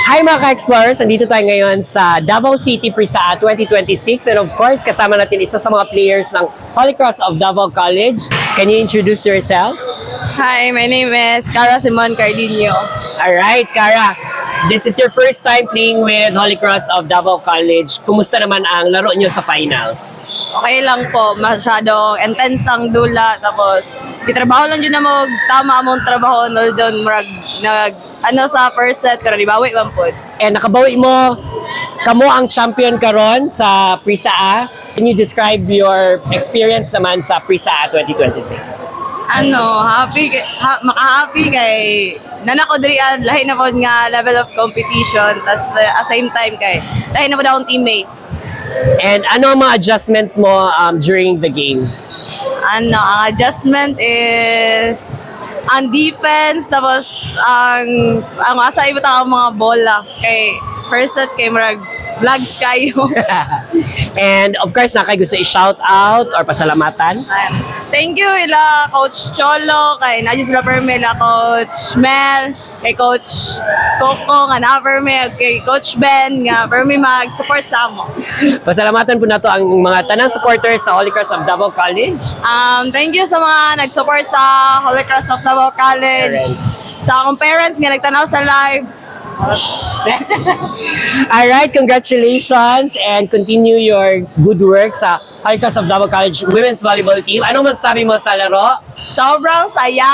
Hi mga ka-explorers! Nandito tayo ngayon sa Davao City Prisaa 2026 and of course kasama natin isa sa mga players ng Holy Cross of Davao College. Can you introduce yourself? Hi, my name is Cara Simon Cardinio. Alright, Cara. This is your first time playing with Holy Cross of Davao College. Kumusta naman ang laro nyo sa finals? Okay lang po, masyadong intense ang dula. Tapos, itrabaho lang yun na tama among trabaho. No, doon, sa first set, pero di bawi man po. And nakabawi mo, kamo ang champion karon sa Prisaa. Can you describe your experience naman sa Prisaa 2026? Maka-happy kay nanako diri lahi na po nga level of competition. Tas at same time kay lahi na po akong teammates. And ano ang mga adjustments mo during the game? Ang adjustment is ang defense, tapos ang asa ibutang ang mga bola kay first set kay marag vlogs kayo. And of course, na kayo gusto i-shout out or pasalamatan? Thank you ila Coach Cholo, kay Najis La Perme, ila Coach Mel, kay Coach Coco, nga na-Perme, kay Coach Ben, nga Perme mag-support sa amo. Pasalamatan po na to ang mga tanang supporters sa Holy Cross of Davao College. Thank you sa mga nag-support sa Holy Cross of Davao College, sa akong parents nga nagtanaw sa live. Alright, congratulations and continue your good work sa Holy Cross of Davao College Women's Volleyball Team. Anong masasabi mo sa laro? Sobrang saya!